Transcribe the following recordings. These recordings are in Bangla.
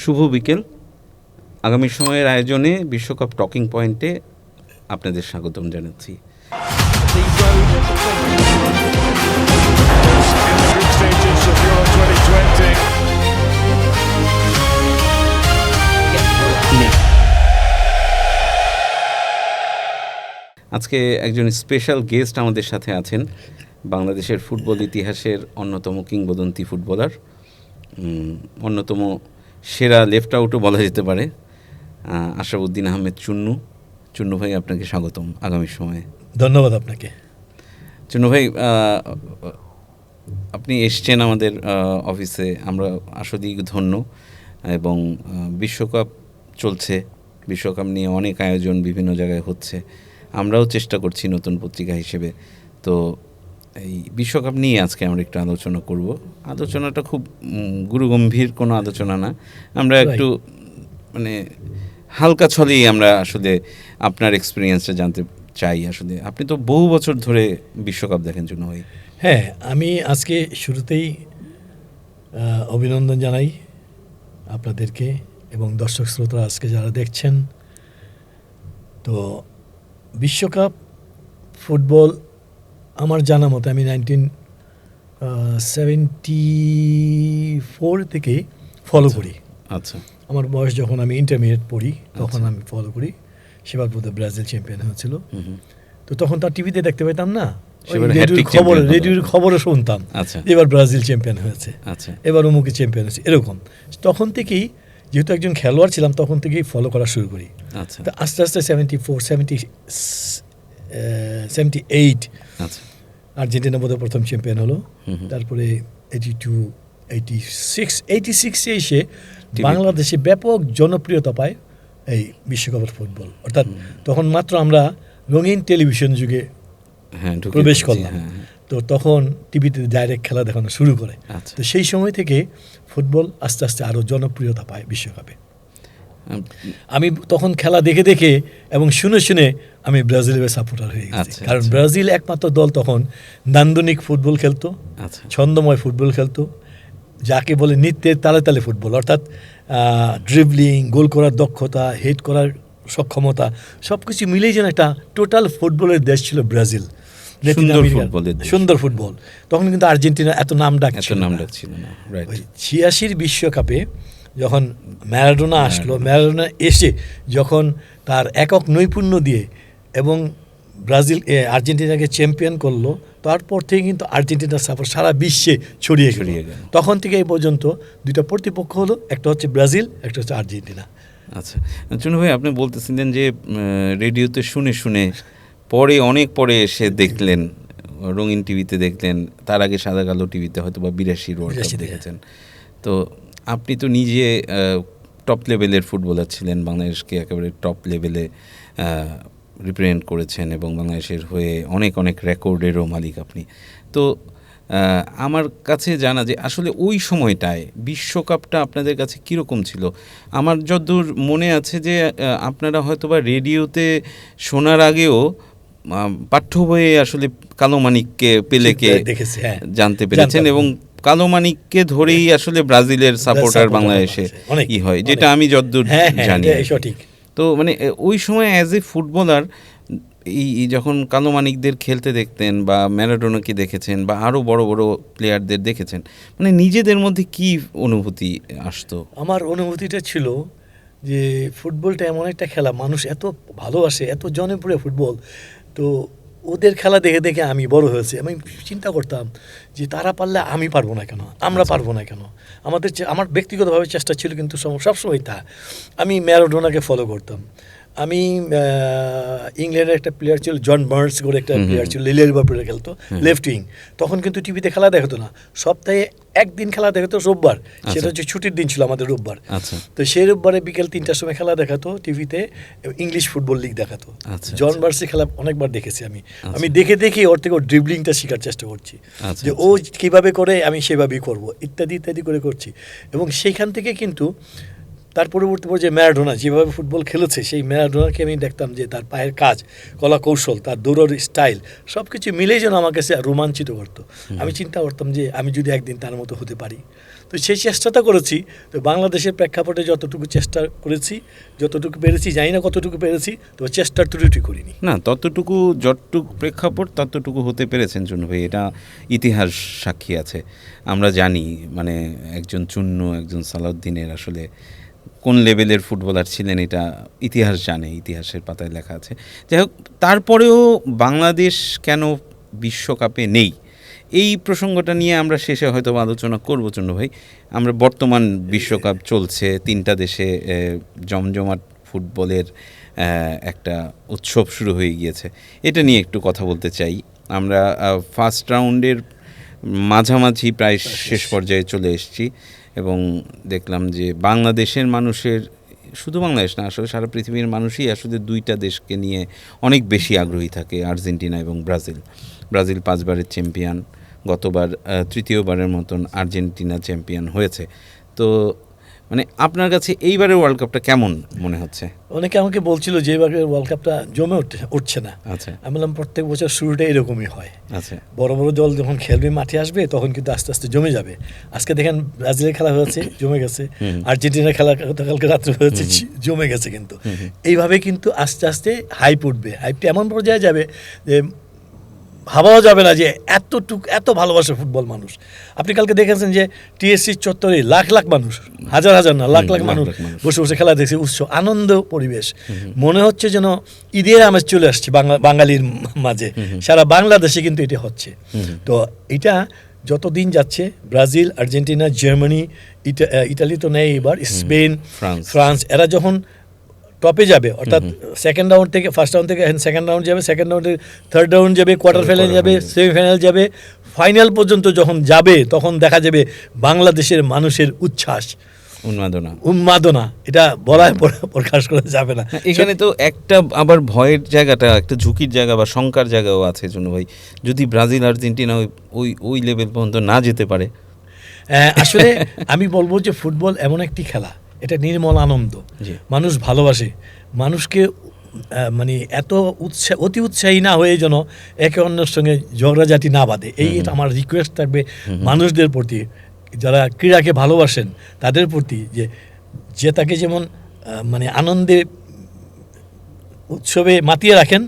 শুভ বিকেল। আগামী সময়ের আয়োজনে বিশ্বকাপ টকিং পয়েন্টে আপনাদের স্বাগতম জানাচ্ছি। আজকে একজন স্পেশাল গেস্ট আমাদের সাথে আছেন, বাংলাদেশের ফুটবল ইতিহাসের অন্যতম কিংবদন্তি ফুটবলার, অন্যতম সেরা লেফট আউটও বলা যেতে পারে, আশরাফুদ্দিন আহমেদ চুন্নু। চুন্নু ভাই, আপনাকে স্বাগতম আগামী সময়ে। ধন্যবাদ আপনাকে। চুন্নু ভাই, আপনি এসছেন আমাদের অফিসে, আমরা আসলেই ধন্য। এবং বিশ্বকাপ চলছে, বিশ্বকাপ নিয়ে অনেক আয়োজন বিভিন্ন জায়গায় হচ্ছে, আমরাও চেষ্টা করছি নতুন পত্রিকা হিসেবে। তো এই বিশ্বকাপ নিয়ে আজকে আমরা একটু আলোচনা করব। আলোচনাটা খুব গুরুগম্ভীর কোনো আলোচনা না, আমরা একটু মানে হালকা ছলেই আমরা আসলে আপনার এক্সপিরিয়েন্সটা জানতে চাই। আসলে আপনি তো বহু বছর ধরে বিশ্বকাপ দেখেন জন্য ভাই। হ্যাঁ, আমি আজকে শুরুতেই অভিনন্দন জানাই আপনাদেরকে এবং দর্শক শ্রোতা আজকে যারা দেখছেন। তো বিশ্বকাপ ফুটবল আমার জানা মতো আমি 1974 থেকে ফলো করি। আচ্ছা, আমার বয়স যখন আমি ইন্টারমিডিয়েট পড়ি তখন আমি ফলো করি। সেবার বোধহয় ব্রাজিল চ্যাম্পিয়ন হয়েছিল। তো তখন তার টিভিতে দেখতে পেতাম না, রেডিওর খবরও শুনতাম এবার ব্রাজিল চ্যাম্পিয়ন হয়েছে, এবার অমুকে চ্যাম্পিয়ন হয়েছে, এরকম। তখন থেকেই যেহেতু একজন খেলোয়াড় ছিলাম তখন থেকেই ফলো করা শুরু করি। তো আস্তে আস্তে 74, 78 আর্জেন্টিনা বোধহয় প্রথম চ্যাম্পিয়ন হলো। তারপরে 82, 86 এসে বাংলাদেশে ব্যাপক জনপ্রিয়তা পায় এই বিশ্বকাপের ফুটবল। অর্থাৎ তখন মাত্র আমরা রঙিন টেলিভিশন যুগে প্রবেশ করলাম। তো তখন টিভিতে ডাইরেক্ট খেলা দেখানো শুরু করে। তো সেই সময় থেকে ফুটবল আস্তে আস্তে আরও জনপ্রিয়তা পায় বিশ্বকাপে। আমি তখন খেলা দেখে দেখে এবং শুনে শুনে আমি ব্রাজিলের সাপোর্টার হয়ে গেছি। কারণ ব্রাজিল একমাত্র দল তখন নান্দনিক ফুটবল খেলতো, ছন্দময় ফুটবল খেলতো, যাকে বলে নৃত্যের তালে তালে ফুটবল। অর্থাৎ ড্রিবলিং, গোল করার দক্ষতা, হেড করার সক্ষমতা সব কিছু মিলেই যেন একটা টোটাল ফুটবলের দেশ ছিল ব্রাজিল। সুন্দর ফুটবল। তখন কিন্তু আর্জেন্টিনা এত নাম ডাকছিল না। 86 বিশ্বকাপে যখন ম্যারাডোনা আসলো, ম্যারাডোনা এসে যখন তার একক নৈপুণ্য দিয়ে এবং আর্জেন্টিনাকে চ্যাম্পিয়ন করলো, তারপর থেকে কিন্তু আর্জেন্টিনার সাপোর্ট সারা বিশ্বে ছড়িয়ে গেল। তখন থেকে এই পর্যন্ত দুইটা প্রতিপক্ষ হলো, একটা হচ্ছে ব্রাজিল, একটা হচ্ছে আর্জেন্টিনা। আচ্ছা চুনু ভাই, আপনি বলতেছিলেন যে রেডিওতে শুনে শুনে অনেক পরে এসে দেখলেন, রঙিন টিভিতে দেখলেন, তার আগে সাদা কালো টিভিতে হয়তো বা 82 ওয়ার্ল্ড কাপ দেখেছেন। তো আপনি তো নিজে টপ লেভেলের ফুটবলার ছিলেন, বাংলাদেশকে একেবারে টপ লেভেলে রিপ্রেজেন্ট করেছেন এবং বাংলাদেশের হয়ে অনেক অনেক রেকর্ডেরও মালিক আপনি। তো আমার কাছে জানা যে আসলে ওই সময়টায় বিশ্বকাপটা আপনাদের কাছে কীরকম ছিল। আমার যতদূর মনে আছে যে আপনারা হয়তো বা রেডিওতে শোনার আগেও পাঠ্য বইয়ে আসলে কালো মানিককে, পেলেকে জানতে পেরেছেন এবং কালো মানিককে ধরেই আসলে ব্রাজিলের সাপোর্টার বাংলাদেশে হয়, যেটা আমি যতদূর জানি। তো মানে ওই সময় অ্যাজ এ ফুটবলার এই যখন কালো মানিকদের খেলতে দেখতেন বা ম্যারাডোনাকে দেখেছেন বা আরও বড় বড় প্লেয়ারদের দেখেছেন, মানে নিজেদের মধ্যে কি অনুভূতি আসতো? আমার অনুভূতিটা ছিল যে ফুটবলটা এমন একটা খেলা, মানুষ এত ভালোবাসে, এত জনপ্রিয় ফুটবল। তো ওদের খেলা দেখে দেখে আমি বড় হয়েছি। আমি চিন্তা করতাম যে তারা পারলে আমি পারবো না কেন, আমরা পারবো না কেন। আমার ব্যক্তিগতভাবে চেষ্টা ছিল, কিন্তু সবসময় তা আমি ম্যারাডোনাকে ফলো করতাম। আমি ইংল্যান্ডের একটা প্লেয়ার ছিল জন বার্নস করে একটা প্লেয়ার ছিল, লিভারপুলে খেলতো, লেফট উইং। তখন কিন্তু টিভিতে খেলা দেখাতো না, সপ্তাহে একদিন খেলা দেখাতো, রোববার। সেটা হচ্ছে ছুটির দিন ছিল আমাদের, রোববার। তো সেই রোববারে বিকেল 3টার সময় খেলা দেখাতো টিভিতে, ইংলিশ ফুটবল লিগ দেখাতো। জন বার্নসের খেলা অনেকবার দেখেছি আমি দেখে দেখে ওর থেকে ড্রিবলিংটা শেখার চেষ্টা করছি, যে ও কীভাবে করে আমি সেভাবেই করবো, ইত্যাদি ইত্যাদি করে করছি। এবং সেইখান থেকে কিন্তু তার পরবর্তী পর্যায়ে ম্যারাডোনা যেভাবে ফুটবল খেলেছে, সেই ম্যারাডোনাকে আমি দেখতাম যে তার পায়ের কাজ, কলা কৌশল, তার দৌড়ের স্টাইল সব কিছু মিলেই যেন আমার কাছে রোমাঞ্চিত করতো। আমি চিন্তা করতাম যে আমি যদি একদিন তার মতো হতে পারি। তো সেই চেষ্টাটা করেছি। তো বাংলাদেশের প্রেক্ষাপটে যতটুকু চেষ্টা করেছি, যতটুকু পেরেছি, জানি না কতটুকু পেরেছি, তো চেষ্টার ত্রুটি করিনি। না, ততটুকু যতটুকু প্রেক্ষাপট ততটুকু হতে পেরেছেন চুন্নু ভাই, এটা ইতিহাস সাক্ষী আছে। আমরা জানি মানে একজন চুন্নু, একজন সালাউদ্দিনের আসলে কোন লেভেলের ফুটবলার ছিলেন এটা ইতিহাস জানে, ইতিহাসের পাতায় লেখা আছে। যাই হোক, তারপরেও বাংলাদেশ কেন বিশ্বকাপে নেই, এই প্রসঙ্গটা নিয়ে আমরা শেষে হয়তো আলোচনা করবো চুন্নু ভাই। আমরা বর্তমান বিশ্বকাপ চলছে, 3টা দেশে জমজমাট ফুটবলের একটা উৎসব শুরু হয়ে গিয়েছে, এটা নিয়ে একটু কথা বলতে চাই। আমরা ফার্স্ট রাউন্ডের মাঝামাঝি প্রায় শেষ পর্যায়ে চলে এসেছি এবং দেখলাম যে বাংলাদেশের মানুষের, শুধু বাংলাদেশ না আসলে সারা পৃথিবীর মানুষই আসলে 2টা দেশকে নিয়ে অনেক বেশি আগ্রহী থাকে, আর্জেন্টিনা এবং ব্রাজিল। ব্রাজিল 5বারের চ্যাম্পিয়ন, গতবার 3য়বারের মতন আর্জেন্টিনা চ্যাম্পিয়ন হয়েছে। তো মানে আপনার কাছে এইবারের ওয়ার্ল্ড কাপটা কেমন মনে হচ্ছে? অনেকে আমাকে বলছিল যে এবারের ওয়ার্ল্ড কাপটা জমে উঠছে না। আচ্ছা, আমি বললাম প্রত্যেক বছর শুরুটা এরকমই হয়। আচ্ছা, বড় বড় দল যখন খেলবে, মাঠে আসবে, তখন কিন্তু আস্তে আস্তে জমে যাবে। আজকে দেখেন ব্রাজিলের খেলা হয়েছে, জমে গেছে। আর্জেন্টিনার খেলা গতকালকে রাত্রে হয়েছে, জমে গেছে। কিন্তু এইভাবে কিন্তু আস্তে আস্তে হাইপ উঠবে। হাইপটা এমন পর্যায়ে যাবে যে ভাবাও যাবে না যে এত ভালোবাসে ফুটবল মানুষ। আপনি কালকে দেখেছেন যে টিএসসি চত্বরে লাখ লাখ মানুষ, হাজার হাজার না, লাখ লাখ মানুষ বসে বসে খেলা দেখছে, উৎসব, আনন্দ পরিবেশ। মনে হচ্ছে যেন ঈদের আমেজ চলে আসছে বাঙালির মাঝে। সারা বাংলাদেশে কিন্তু এটা হচ্ছে। তো এটা যতদিন যাচ্ছে, ব্রাজিল, আর্জেন্টিনা, জার্মানি, ইটালি তো নেই এবার, স্পেন, ফ্রান্স, এরা যখন টপে যাবে, অর্থাৎ সেকেন্ড রাউন্ড থেকে, ফার্স্ট রাউন্ড থেকে সেকেন্ড রাউন্ড যাবে, সেকেন্ড রাউন্ডে থার্ড রাউন্ড যাবে, কোয়ার্টার ফাইনাল যাবে, সেমিফাইনাল যাবে, ফাইনাল পর্যন্ত যখন যাবে, তখন দেখা যাবে বাংলাদেশের মানুষের উচ্ছ্বাস, উন্মাদনা, এটা বলায় প্রকাশ করা যাবে না। এখানে তো একটা আবার ভয়ের জায়গাটা, একটা ঝুঁকির জায়গা বা শঙ্কার জায়গাও আছে জন্য ভাই, যদি ব্রাজিল আর্জেন্টিনা ওই লেভেল পর্যন্ত না যেতে পারে। আসলে আমি বলবো যে ফুটবল এমন একটি খেলা, এটা নির্মল আনন্দ, মানুষ ভালোবাসে। মানুষকে মানে এত অতি উৎসাহী না হয়ে যেন একে অন্যের সঙ্গে ঝগড়াঝাটি না বাঁধে, এটা আমার রিকোয়েস্ট থাকবে মানুষদের প্রতি, যারা ক্রীড়াকে ভালোবাসেন তাদের প্রতি, যে তাকে যেমন মানে আনন্দে উৎসবে মাতিয়ে রাখেন,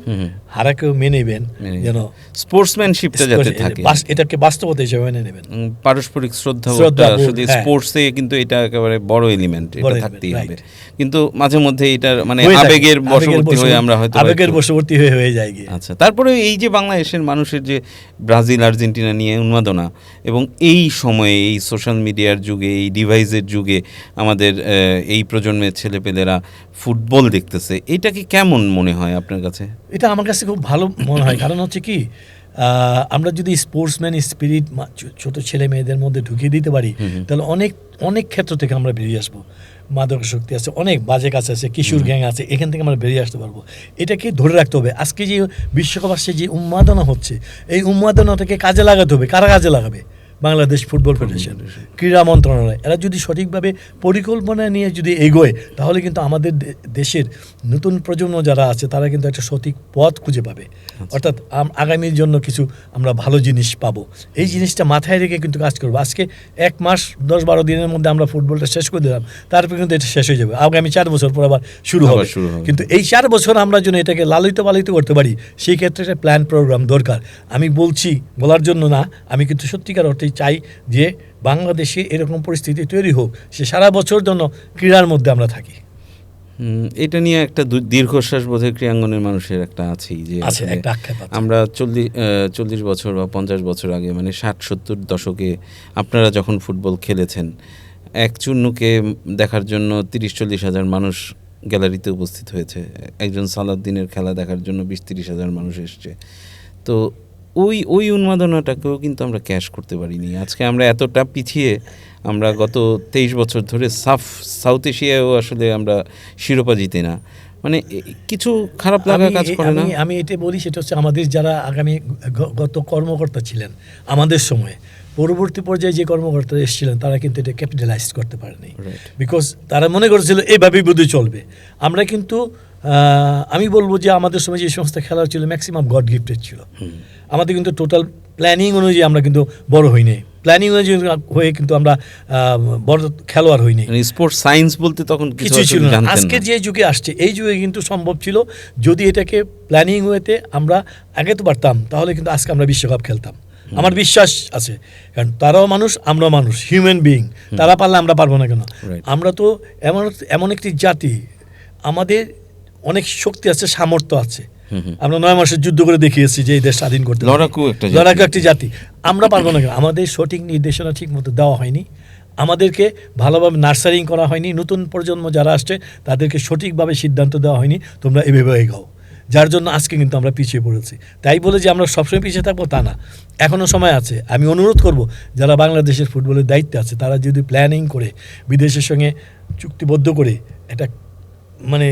হারাকেও মেনে নেবেন, যেন স্পোর্টসম্যানশিপটা যাতে থাকে, এটাকে বাস্তবতা হিসেবে মেনে নেবেন। পারস্পরিক শ্রদ্ধা আসলে স্পোর্টসে কিন্তু এটা একেবারে বড় এলিমেন্ট, এটা থাকতেই হবে। কিন্তু মাঝে মধ্যে এটা মানে আবেগের বশবর্তী হয়ে আমরা হয়তো আবেগের বশবর্তী হয়ে যাই। আচ্ছা, তারপরে এই যে বাংলাদেশের মানুষের যে ব্রাজিল আর্জেন্টিনা নিয়ে উন্মাদনা, এবং এই সময়ে এই সোশ্যাল মিডিয়ার যুগে, এই ডিভাইসের যুগে আমাদের এই প্রজন্মের ছেলেপেলেরা ফুটবল দেখতেছে, এটা কি কেমন মনে হয় আপনার কাছে? এটা আমার কাছে খুব ভালো মনে হয়। কারণ হচ্ছে কি, আমরা যদি স্পোর্টসম্যান স্পিরিট ছোট ছেলে মেয়েদের মধ্যে ঢুকিয়ে দিতে পারি, তাহলে অনেক অনেক ক্ষেত্র থেকে আমরা বেরিয়ে আসবো। মাদক শক্তি আছে, অনেক বাজে কাজ আছে, কিশোর গ্যাং আছে, এখান থেকে আমরা বেরিয়ে আসতে পারবো। এটাকে ধরে রাখতে হবে। আজকে যে বিশ্বকাপ আসছে, যে উন্মাদনা হচ্ছে, এই উন্মাদনাটাকে কাজে লাগাতে হবে। কারা কাজে লাগাবে? বাংলাদেশ ফুটবল ফেডারেশন, ক্রীড়া মন্ত্রণালয়, এরা যদি সঠিকভাবে পরিকল্পনা নিয়ে যদি এগোয়, তাহলে কিন্তু আমাদের দেশের নতুন প্রজন্ম যারা আছে, তারা কিন্তু একটা সঠিক পথ খুঁজে পাবে। অর্থাৎ আগামীর জন্য কিছু আমরা ভালো জিনিস পাবো। এই জিনিসটা মাথায় রেখে কিন্তু কাজ করবো। আজকে 1 মাস 10-12 দিনের মধ্যে আমরা ফুটবলটা শেষ করে দিলাম, তারপরে কিন্তু এটা শেষ হয়ে যাবে। আগামী 4 বছর পর আবার শুরু হবে। কিন্তু এই 4 বছর আমরা যেন এটাকে লালিত পালিত করতে পারি, সেই ক্ষেত্রে একটা প্ল্যান প্রোগ্রাম দরকার। আমি বলার জন্য না, আমি কিন্তু সত্যিকার অর্থে চাই যে বাংলাদেশে এরকম পরিস্থিতি তৈরি হোক, সে সারা বছর জন্য ক্রীড়ার মধ্যে আমরা থাকি। এটা নিয়ে একটা দীর্ঘশ্বাস বোধহয় ক্রীড়াঙ্গনের মানুষের একটা আছেই, যে আমরা 40 বছর বা 50 বছর আগে, মানে 60-70 দশকে আপনারা যখন ফুটবল খেলেছেন, এক চুন্নুকে দেখার জন্য 30-40 হাজার মানুষ গ্যালারিতে উপস্থিত হয়েছে। একজন সালাউদ্দিনের খেলা দেখার জন্য 20-30 হাজার মানুষ এসছে। তো ওই উন্মাদনাটাকেও কিন্তু আমরা ক্যাশ করতে পারিনি। আজকে আমরা এতটা পিছিয়ে, আমরা গত 23 বছর ধরে সাউথ এশিয়ায়ও আসলে আমরা শিরোপা জিতে না, মানে কিছু খারাপ লাগা কাজ করে না? আমি এটা বলি, সেটা হচ্ছে আমাদের যারা গত কর্মকর্তা ছিলেন আমাদের সময়, পরবর্তী পর্যায়ে যে কর্মকর্তারা এসেছিলেন, তারা কিন্তু এটা ক্যাপিটালাইজ করতে পারেনি। বিকজ তারা মনে করেছিল এইভাবেই বোধহয় চলবে। আমরা কিন্তু আমি বলবো যে আমাদের সময় যে সমস্ত খেলা ছিল ম্যাক্সিমাম গড গিফটেড ছিল। আমাদের কিন্তু টোটাল প্ল্যানিং অনুযায়ী আমরা কিন্তু বড় হইনি, প্ল্যানিং অনুযায়ী হয়ে কিন্তু আমরা বড় খেলোয়াড় হইনি। স্পোর্টস সায়েন্স বলতে তখন কিছু ছিল না। আজকে যে যুগে আসছে এই যুগে কিন্তু সম্ভব ছিল, যদি এটাকে প্ল্যানিং ওয়েতে আমরা আগে তো পারতাম, তাহলে কিন্তু আজকে আমরা বিশ্বকাপ খেলতাম। আমার বিশ্বাস আছে, কারণ তারাও মানুষ, আমরাও মানুষ, হিউম্যান বিইং। তারা পারলে আমরা পারবো না কেন? আমরা তো এমন একটি জাতি, আমাদের অনেক শক্তি আছে, সামর্থ্য আছে। আমরা 9 মাসের যুদ্ধ করে দেখিয়েছি যে এই দেশ স্বাধীন করতে, লড়াকু একটি জাতি। আমরা পারবো না কেন? আমাদের সঠিক নির্দেশনা ঠিক মতো দেওয়া হয়নি, আমাদেরকে ভালোভাবে নার্সারিং করা হয়নি, নতুন প্রজন্ম যারা আসছে তাদেরকে সঠিকভাবে সিদ্ধান্ত দেওয়া হয়নি, তোমরা এভাবে এগাও। যার জন্য আজকে কিন্তু আমরা পিছিয়ে পড়েছি। তাই বলে যে আমরা সবসময় পিছিয়ে থাকবো তা না, এখনও সময় আছে। আমি অনুরোধ করব যারা বাংলাদেশের ফুটবলের দায়িত্বে আছে, তারা যদি প্ল্যানিং করে বিদেশের সঙ্গে চুক্তিবদ্ধ করে এটা মানে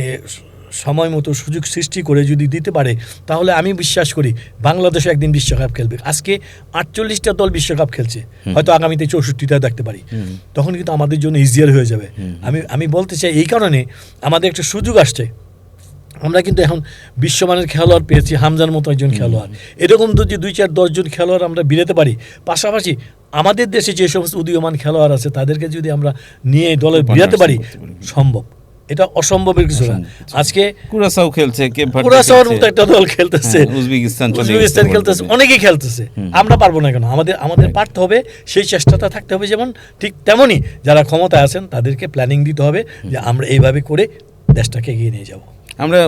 সময় মতো সুযোগ সৃষ্টি করে যদি দিতে পারে, তাহলে আমি বিশ্বাস করি বাংলাদেশ একদিন বিশ্বকাপ খেলবে। আজকে 48টা দল বিশ্বকাপ খেলছে, হয়তো আগামীতে 64টা দেখতে পারি, তখন কিন্তু আমাদের জন্য ইজিয়ার হয়ে যাবে। আমি বলতে চাই এই কারণে আমাদের একটা সুযোগ আসছে, আমরা কিন্তু এখন বিশ্বমানের খেলোয়াড় পেয়েছি, হামজার মতো একজন খেলোয়াড়। এরকম যদি 2-4-10 জন খেলোয়াড় আমরা বিরাতে পারি, পাশাপাশি আমাদের দেশে যে সমস্ত উদীয়মান খেলোয়াড় আছে তাদেরকে যদি আমরা নিয়ে দলে বিরাতে পারি, সম্ভব। এটা অসম্ভবের কিছু না। আজকে কুরাসাও খেলছে, কুরাসাওর মতো একটা দল খেলতেছে, উজবেকিস্তান খেলতেছে, অনেকেই খেলতেছে। আমরা পারবো না কেন? আমাদের পারতে হবে, সেই চেষ্টাটা থাকতে হবে। যেমন ঠিক তেমনই যারা ক্ষমতায় আছেন তাদেরকে প্ল্যানিং দিতে হবে যে আমরা এইভাবে করে দেশটাকে এগিয়ে নিয়ে যাব। আমরা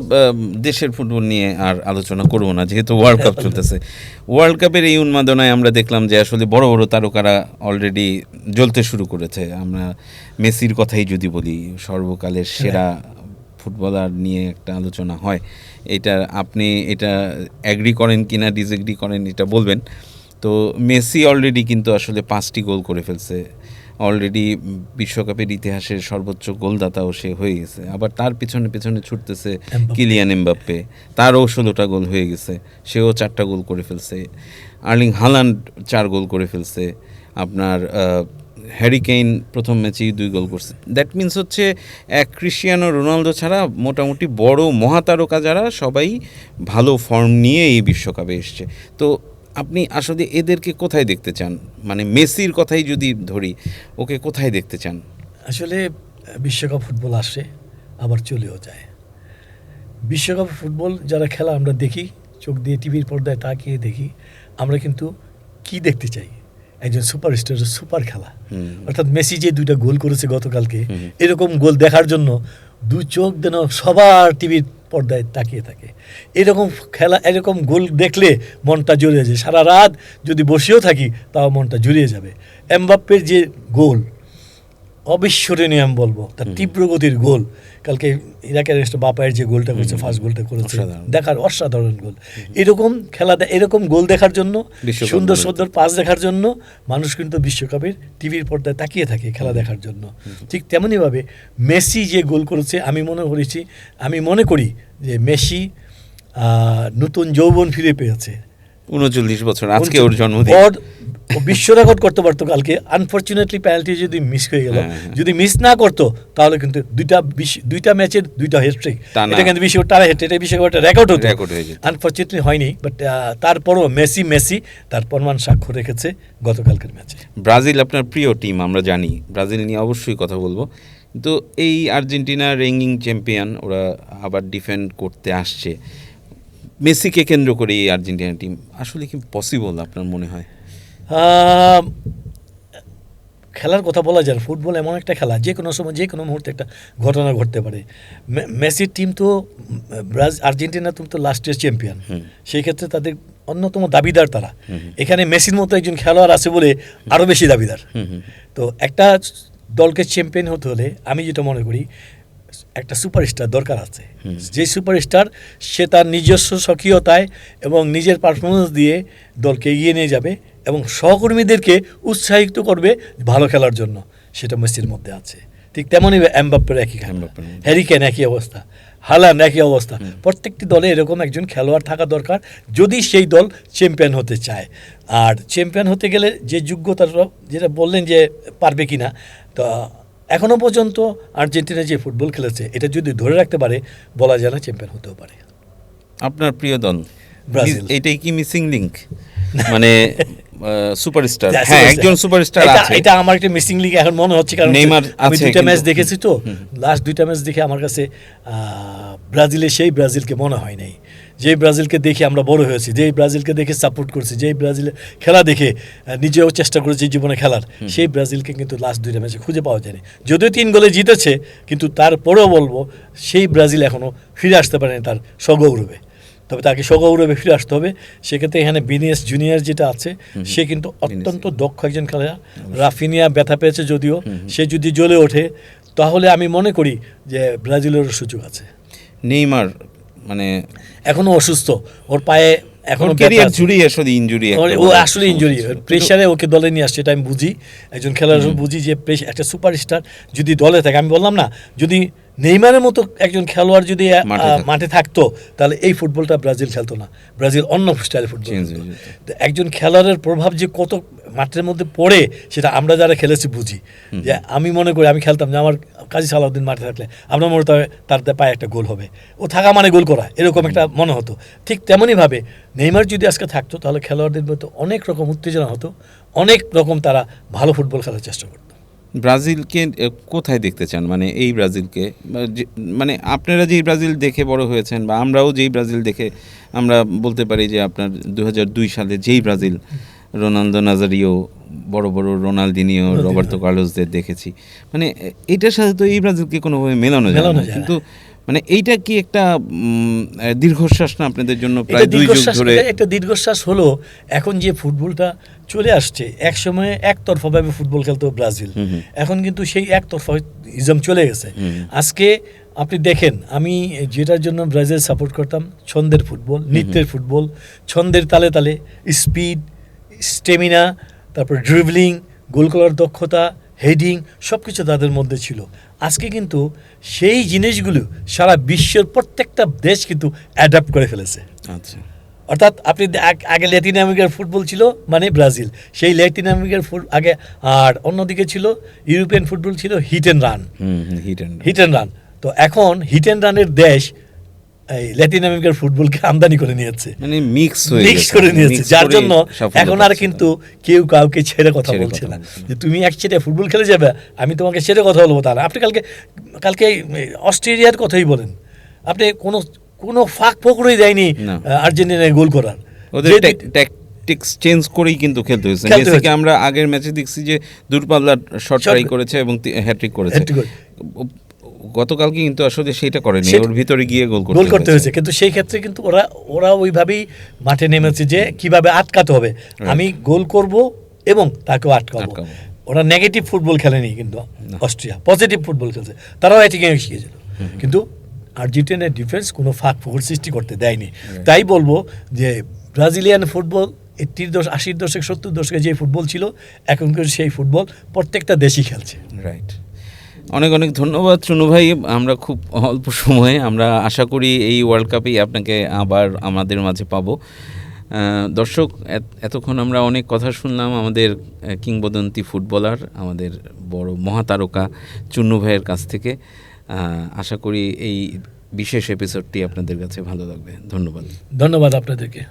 দেশের ফুটবল নিয়ে আর আলোচনা করব না, যেহেতু ওয়ার্ল্ড কাপ চলতেছে। ওয়ার্ল্ড কাপের এই উন্মাদনায় আমরা দেখলাম যে আসলে বড় বড় তারকারা অলরেডি জ্বলতে শুরু করেছে। আমরা মেসির কথাই যদি বলি, সর্বকালের সেরা ফুটবলার নিয়ে একটা আলোচনা হয়, আপনি এটা অ্যাগ্রি করেন কিনা ডিসএগ্রি করেন এটা বলবেন। তো মেসি অলরেডি কিন্তু আসলে 5টি গোল করে ফেলছে, অলরেডি বিশ্বকাপের ইতিহাসের সর্বোচ্চ গোলদাতাও সে হয়ে গেছে। আবার তার পিছনে ছুটতেছে কিলিয়ান এমবাপ্পে, তারও 16টা গোল হয়ে গেছে, সেও 4টা গোল করে ফেলছে। আর্লিং হালান্ড 4 গোল করে ফেলছে। আপনার হ্যারি কেইন প্রথম ম্যাচেই 2 গোল করছে। দ্যাট মিনস হচ্ছে ক্রিস্টিয়ানো রোনালদো ছাড়া মোটামুটি বড় মহাতারকা যারা সবাই ভালো ফর্ম নিয়ে এই বিশ্বকাপে এসছে। তো আপনি আসলে এদেরকে কোথায় দেখতে চান? মানে মেসির কথাই যদি ধরি, ওকে কোথায় দেখতে চান? আসলে বিশ্বকাপ ফুটবল আসে আবার চলেও যায়। বিশ্বকাপ ফুটবল যারা খেলা আমরা দেখি, চোখ দিয়ে টিভির পর্দায় তাকিয়ে দেখি, আমরা কিন্তু কি দেখতে চাই? একজন সুপারস্টারের সুপার খেলা। অর্থাৎ মেসি যে 2টা গোল করেছে গতকালকে, এরকম গোল দেখার জন্য 2 চোখ যেন সবার টিভির পর্দায় তাকিয়ে থাকে। এরকম খেলা, এরকম গোল দেখলে মনটা জুড়িয়ে যায়। সারা রাত যদি বসেও থাকি তাও মনটা জুড়িয়ে যাবে। এমবাপ্পের যে গোল অবিস্মরণীয় আমি বলবো, তার তীব্র গতির গোল। কালকে ইরাকের বাপায়ের যে গোলটা করেছে, ফার্স্ট গোলটা করেছে, দেখার অসাধারণ গোল। এরকম খেলা, এরকম গোল দেখার জন্য, সুন্দর সুন্দর পাস দেখার জন্য মানুষ কিন্তু বিশ্বকাপের টিভির পর্দায় তাকিয়ে থাকে খেলা দেখার জন্য। ঠিক তেমনইভাবে মেসি যে গোল করেছে, আমি মনে করি যে মেসি নতুন যৌবন ফিরে পেয়েছে। 39 বছর, আজকে ওর জন্মদিন। বিশ্ব রেকর্ড করতে পারতো কালকে, আনফরচুনেটলি পেনাল্টি যদি মিস হয়ে গেল। যদি মিস না করতো তাহলে কিন্তু 2টা ম্যাচের 2টা হ্যাটট্রিক, এটা কিন্তু বিশ্বকাপের রেকর্ড হতো। আনফরচুনেটলি হয়নি, বাট তারপরও মেসি তার প্রমাণ স্বাক্ষর রেখেছে গতকালকের ম্যাচে। ব্রাজিল আপনার প্রিয় টিম, আমরা জানি, ব্রাজিল নিয়ে অবশ্যই কথা বলবো। কিন্তু এই আর্জেন্টিনা রেঙ্গিং চ্যাম্পিয়ন, ওরা আবার ডিফেন্ড করতে আসছে। মেসিকে কেন্দ্র করে এই আর্জেন্টিনা টিম আসলে কি পসিবল আপনার মনে হয়? খেলার কথা বলা যায়, ফুটবল এমন একটা খেলা, যে কোনো সময় যে কোনো মুহূর্তে একটা ঘটনা ঘটতে পারে। মেসির টিম তো, আর্জেন্টিনা তো লাস্টের চ্যাম্পিয়ন, সেই ক্ষেত্রে তাদের অন্যতম দাবিদার তারা। এখানে মেসির মতো একজন খেলোয়াড় আছে বলে আরও বেশি দাবিদার। তো একটা দলকে চ্যাম্পিয়ন হতে হলে আমি যেটা মনে করি, একটা সুপারস্টার দরকার আছে। যে সুপারস্টার সে তার নিজস্ব স্বকীয়তায় এবং নিজের পারফরমেন্স দিয়ে দলকে এগিয়ে নিয়ে যাবে এবং সহকর্মীদেরকে উৎসাহিত করবে ভালো খেলার জন্য, সেটা মেসির মধ্যে আছে। ঠিক তেমনই এমবাপ্পের একই, হ্যারি কেইন একই অবস্থা, হালান্ড একই অবস্থা। প্রত্যেকটি দলে এরকম একজন খেলোয়াড় থাকা দরকার যদি সেই দল চ্যাম্পিয়ন হতে চায়। আর চ্যাম্পিয়ন হতে গেলে যে যোগ্যতা, যেটা বললেন যে পারবে কি না, তো এখনো পর্যন্ত আর্জেন্টিনা যে ফুটবল খেলেছে এটা যদি ধরে রাখতে পারে বলা যায় না চ্যাম্পিয়ন হতেও পারে। আপনার প্রিয় দল ব্রাজিল। এটাই কি মিসিং লিংক, মানে সুপারস্টার? হ্যাঁ, একজন সুপারস্টার আছে। এটা আমার একটা মিসিং লিংক এখন মনে হচ্ছে, কারণ নেইমার আমি আছে, দুইটা ম্যাচ কিন্তু দেখেছি তো, লাস্ট দুইটা ম্যাচ দেখে আমার কাছে ব্রাজিলের সেই ব্রাজিলকে মনে হয় নাই, যেই ব্রাজিলকে দেখে আমরা বড় হয়েছি, যেই ব্রাজিলকে দেখে সাপোর্ট করছি, যেই ব্রাজিলের খেলা দেখে নিজেও চেষ্টা করেছি জীবনে খেলার, সেই ব্রাজিলকে কিন্তু লাস্ট দুইটা ম্যাচে খুঁজে পাওয়া যায়নি। যদিও 3 গোলে জিতেছে, কিন্তু তারপরেও বলবো সেই ব্রাজিল এখনও ফিরে আসতে পারেনি তার স্বগৌরবে। তবে তাকে স্বগৌরবে ফিরে আসতে হবে। সেক্ষেত্রে এখানে ভিনিসিয়াস জুনিয়র যেটা আছে, সে কিন্তু অত্যন্ত দক্ষ একজন খেলোয়াড়। রাফিনিয়া ব্যথা পেয়েছে যদিও, সে যদি জ্বলে ওঠে তাহলে আমি মনে করি যে ব্রাজিলেরও সুযোগ আছে। নেইমার মানে এখনো অসুস্থ, ওর পায়ে এখনো ক্যারিয়ার জুড়ে আসলে ইনজুরি, ও আসলে ইনজুরি, প্রেশারে ওকে দলে নিয়ে আসছে, এটা আমি বুঝি, একজন খেলোয়াড় বুঝি যে একটা সুপারস্টার যদি দলে থাকে, আমি বললাম না, যদি নেইমারের মতো একজন খেলোয়াড় যদি মাঠে থাকতো তাহলে এই ফুটবলটা ব্রাজিল খেলতো না, ব্রাজিল অন্য স্টাইলের ফুটবল। তো একজন খেলোয়াড়ের প্রভাব যে কত মাঠের মধ্যে পড়ে সেটা আমরা যারা খেলেছি বুঝি। যে আমি মনে করি, আমি খেলতাম যে আমার কাজী সালাউদ্দিন মাঠে থাকলে আমরা মনে হতো তার পায়ে একটা গোল হবে, ও থাকা মানে গোল করা, এরকম একটা মনে হতো। ঠিক তেমনইভাবে নেইমার যদি আজকে থাকতো তাহলে খেলোয়াড়দের মধ্যে অনেক রকম উত্তেজনা হতো, অনেক রকম তারা ভালো ফুটবল খেলার চেষ্টা করতো। ব্রাজিলকে কোথায় দেখতে চান, মানে এই ব্রাজিলকে, মানে আপনারা যেই ব্রাজিল দেখে বড় হয়েছেন বা আমরাও যেই ব্রাজিল দেখে আমরা বলতে পারি যে আপনার 2002 সালে যেই ব্রাজিল, রোনালদো নাজারিও, বড় বড় রোনালদিনিও, রবার্তো কার্লোসদের দেখেছি, মানে এটার সাথে তো এই ব্রাজিলকে কোনোভাবে মেলানো যায় না। কিন্তু মানে এইটা কি একটা দীর্ঘশ্বাস না আপনাদের জন্য? প্রায় 2 যুগ ধরে একটা দীর্ঘশ্বাস হলো। এখন যে ফুটবলটা চলে আসছে, এক সময় একতরফাভাবে ফুটবল খেলতো ব্রাজিল, এখন কিন্তু সেই একতরফা ইজম চলে গেছে। আজকে আপনি দেখেন, আমি যেটার জন্য ব্রাজিল সাপোর্ট করতাম, ছন্দের ফুটবল, নৃত্যের ফুটবল, ছন্দের তালে তালে, স্পিড, স্টেমিনা, তারপর ড্রিবলিং, গোল করার দক্ষতা, হেডিং, সব কিছু তাদের মধ্যে ছিল। আজকে কিন্তু সেই জিনিসগুলো সারা বিশ্বের প্রত্যেকটা দেশ কিন্তু অ্যাডাপ্ট করে ফেলেছে। আচ্ছা, অর্থাৎ আপনি আগে ল্যাটিন আমেরিকার ফুটবল ছিল মানে ব্রাজিল, সেই ল্যাটিন আমেরিকার আগে, আর অন্যদিকে ছিল ইউরোপিয়ান ফুটবল, ছিল hit and run, hit and run. তো এখন হিট অ্যান্ড রানের দেশ এই ল্যাটিন আমেরিকার ফুটবলকে আমদানি করে নিয়েছে, মানে মিক্স করে নিয়েছে, যার জন্য এখন আর কিন্তু কেউ কাউকে ছেড়ে কথা বলছে না যে তুমি এক ছেড়ে ফুটবল খেলে যাবে, আমি তোমাকে ছেড়ে কথা বলবো তা না। আপনি কালকে অস্ট্রেলিয়ার কথাই বলেন, আপনি কোনো ফাঁক ফোকরই দেয়নি আর্জেন্টিনায় গোল করার, ওদের ট্যাকটিক্স চেঞ্জ করেই কিন্তু খেলতে হয়েছে। মেসিকে আমরা আগের ম্যাচে দেখছি যে দূরপাল্লার শট ট্রাই করেছে এবং হ্যাট্রিক করেছে, গতকালকে কিন্তু আসলে সেটা করেনি, ওর ভিতরে গিয়ে গোল করতে হয়েছে। কিন্তু সেই ক্ষেত্রে কিন্তু ওরা ওইভাবেই মাঠে নেমেছে যে কিভাবে আটকাতে হবে, আমি গোল করব এবং তাকেও আটকাবো। ওরা নেগেটিভ ফুটবল খেলেনি, কিন্তু অস্ট্রিয়া পজিটিভ ফুটবল খেলছে, তারাও এটি গেম শিখেছিল। কিন্তু আর্জেন্টিনার ডিফেন্স কোনো ফাঁক ফোকর সৃষ্টি করতে দেয়নি। তাই বলবো যে ব্রাজিলিয়ান ফুটবল 80 দশক 70 দশকে যে ফুটবল ছিল, এখন কিন্তু সেই ফুটবল প্রত্যেকটা দেশই খেলছে। রাইট, অনেক অনেক ধন্যবাদ চুনু ভাই। আমরা খুব অল্প সময়ে, আমরা আশা করি এই ওয়ার্ল্ড কাপেই আপনাকে আবার আমাদের মাঝে পাবো। দর্শক, এতক্ষণ আমরা অনেক কথা শুনলাম আমাদের কিংবদন্তি ফুটবলার, আমাদের বড় মহাতারকা চুন্নু ভাইয়ের কাছ থেকে। আশা করি এই বিশেষ এপিসোডটি আপনাদের কাছে ভালো লাগবে। ধন্যবাদ আপনাদেরকে।